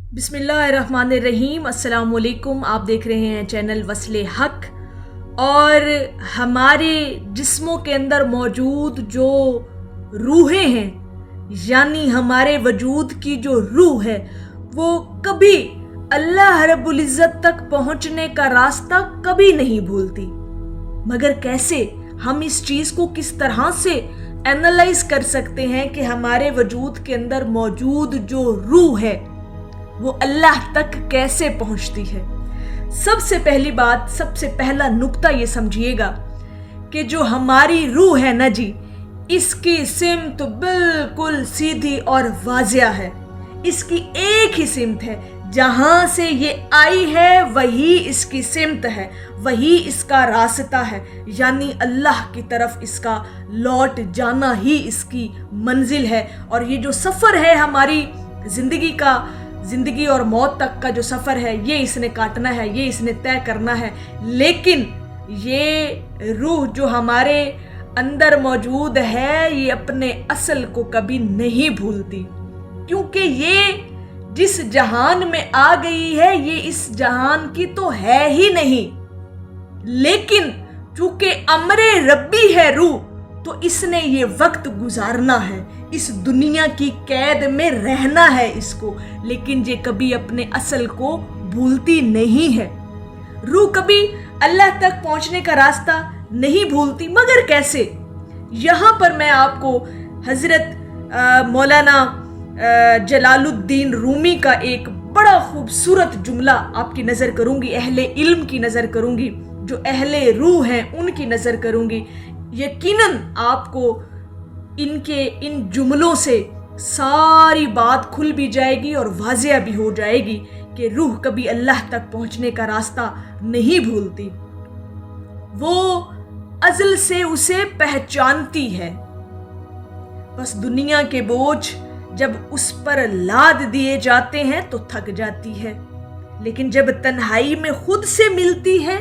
बिस्मिल्लाहिर्रहमानिर्रहीम। अस्सलाम वालेकुम। आप देख रहे हैं चैनल वस्ले हक। और हमारे जिस्मों के अंदर मौजूद जो रूहें हैं, यानी हमारे वजूद की जो रूह है, वो कभी अल्लाह रब्बुल इज़्ज़त तक पहुंचने का रास्ता कभी नहीं भूलती। मगर कैसे हम इस चीज़ को किस तरह से एनालाइज कर सकते हैं कि हमारे वजूद के अंदर मौजूद जो रूह है वो अल्लाह तक कैसे पहुंचती है। सबसे पहली बात, सबसे पहला नुक्ता ये समझिएगा कि जो हमारी रूह है ना जी, इसकी सिमत बिल्कुल सीधी और वाज़िया है। इसकी एक ही सिमत है, जहां से ये आई है वही इसकी सिमत है, वही इसका रास्ता है, यानी अल्लाह की तरफ इसका लौट जाना ही इसकी मंजिल है। और ये जो सफ़र है हमारी जिंदगी और मौत तक का जो सफ़र है, ये इसने काटना है, ये इसने तय करना है। लेकिन ये रूह जो हमारे अंदर मौजूद है, ये अपने असल को कभी नहीं भूलती, क्योंकि ये जिस जहान में आ गई है ये इस जहान की तो है ही नहीं। लेकिन चूंकि अमरे रब्बी है रूह, तो इसने ये वक्त गुजारना है, इस दुनिया की कैद में रहना है इसको। लेकिन ये कभी अपने असल को भूलती नहीं है। रूह कभी अल्लाह तक पहुंचने का रास्ता नहीं भूलती। मगर कैसे? यहाँ पर मैं आपको हजरत मौलाना जलालुद्दीन रूमी का एक बड़ा खूबसूरत जुमला आपकी नज़र करूँगी, अहले इल्म की नज़र करूँगी, जो अहले रूह हैं उनकी नज़र करूँगी। यकीनन आपको इनके इन जुमलों से सारी बात खुल भी जाएगी और वाज़िया भी हो जाएगी कि रूह कभी अल्लाह तक पहुंचने का रास्ता नहीं भूलती। वो अज़ल से उसे पहचानती है, बस दुनिया के बोझ जब उस पर लाद दिए जाते हैं तो थक जाती है। लेकिन जब तन्हाई में खुद से मिलती है,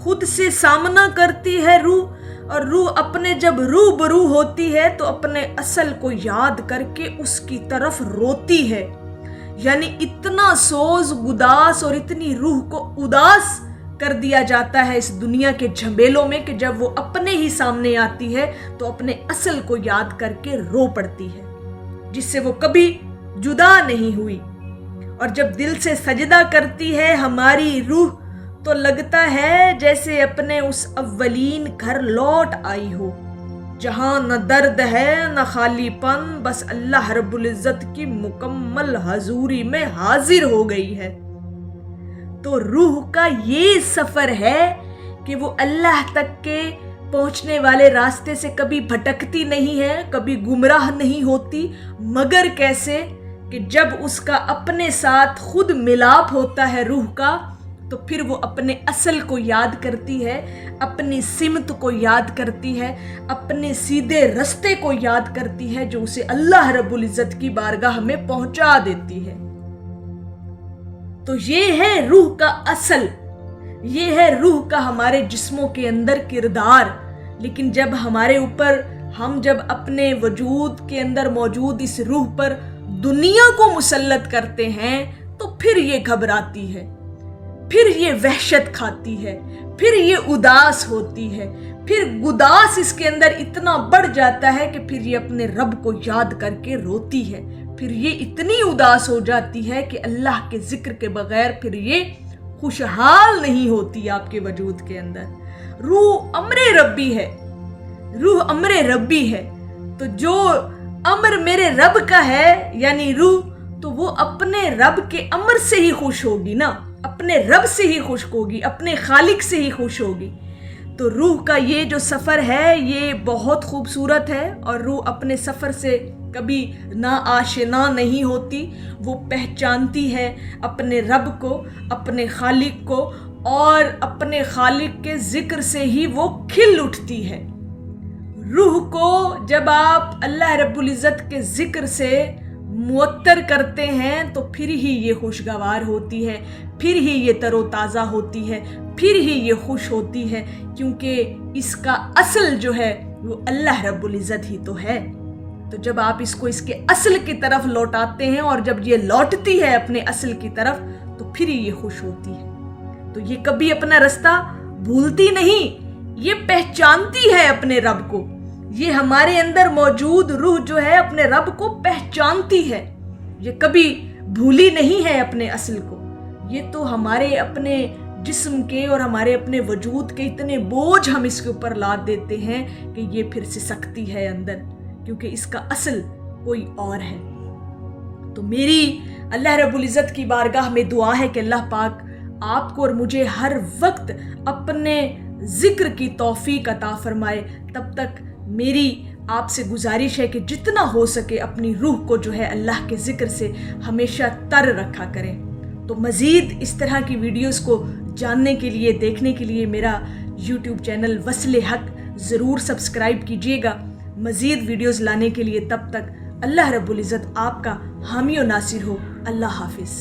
खुद से सामना करती है रूह, और रूह अपने जब रूबरू होती है तो अपने असल को याद करके उसकी तरफ रोती है। यानी इतना सोज गुदास और इतनी रूह को उदास कर दिया जाता है इस दुनिया के झमेलों में कि जब वो अपने ही सामने आती है तो अपने असल को याद करके रो पड़ती है, जिससे वो कभी जुदा नहीं हुई। और जब दिल से सजदा करती है हमारी रूह, तो लगता है जैसे अपने उस अव्वलीन घर लौट आई हो, जहां न दर्द है न खालीपन, बस अल्लाह रब्बुल इज़्ज़त की मुकम्मल हजूरी में हाजिर हो गई है। तो रूह का ये सफर है कि वो अल्लाह तक के पहुंचने वाले रास्ते से कभी भटकती नहीं है, कभी गुमराह नहीं होती। मगर कैसे कि जब उसका अपने साथ खुद मिलाप होता है रूह का, तो फिर वो अपने असल को याद करती है, अपनी सिमत को याद करती है, अपने सीधे रास्ते को याद करती है, जो उसे अल्लाह रब्बुल इज़्ज़त की बारगाह में पहुंचा देती है। तो ये है रूह का असल, ये है रूह का हमारे जिस्मों के अंदर किरदार। लेकिन जब हमारे ऊपर, हम जब अपने वजूद के अंदर मौजूद इस रूह पर दुनिया को मुसल्लत करते हैं, तो फिर ये घबराती है, फिर ये वहशत खाती है, फिर ये उदास होती है, फिर गुदास इसके अंदर इतना बढ़ जाता है कि फिर ये अपने रब को याद करके रोती है। फिर ये इतनी उदास हो जाती है कि अल्लाह के जिक्र के बगैर फिर ये खुशहाल नहीं होती आपके वजूद के अंदर। रूह अमरे रब्बी है, रूह अमरे रब्बी है। तो जो अमर मेरे रब का है यानी रूह, तो वो अपने रब के अमर से ही खुश होगी ना, अपने रब से ही खुश होगी, अपने खालिक से ही खुश होगी। तो रूह का ये जो सफ़र है ये बहुत खूबसूरत है। और रूह अपने सफ़र से कभी ना आशना नहीं होती, वो पहचानती है अपने रब को, अपने खालिक को, और अपने खालिक के जिक्र से ही वो खिल उठती है। रूह को जब आप अल्लाह रब्बुल इज़्ज़त के जिक्र से मुअत्तर करते हैं तो फिर ही ये खुशगवार होती है, फिर ही ये तरोताज़ा होती है, फिर ही ये खुश होती है, क्योंकि इसका असल जो है वो अल्लाह रब्बुल इज़्ज़त ही तो है। तो जब आप इसको इसके असल की तरफ लौटाते हैं और जब ये लौटती है अपने असल की तरफ तो फिर ये खुश होती है। तो ये कभी अपना रास्ता भूलती नहीं, ये पहचानती है अपने रब को। ये हमारे अंदर मौजूद रूह जो है अपने रब को पहचानती है, ये कभी भूली नहीं है अपने असल को। ये तो हमारे अपने जिस्म के और हमारे अपने वजूद के इतने बोझ हम इसके ऊपर लाद देते हैं कि ये फिर सिसकती है अंदर, क्योंकि इसका असल कोई और है। तो मेरी अल्लाह रब्बुल इज़्ज़त की बारगाह में दुआ है कि अल्लाह पाक आपको और मुझे हर वक्त अपने जिक्र की तौफीक अता फरमाए। तब तक मेरी आपसे गुजारिश है कि जितना हो सके अपनी रूह को जो है अल्लाह के जिक्र से हमेशा तर रखा करें। तो मज़ीद इस तरह की वीडियोस को जानने के लिए, देखने के लिए मेरा YouTube चैनल वस्ले हक ज़रूर सब्सक्राइब कीजिएगा। मज़ीद वीडियोस लाने के लिए तब तक अल्लाह रब्बुल इज़्ज़त आपका हामी और नासिर हो। अल्लाह हाफिज़।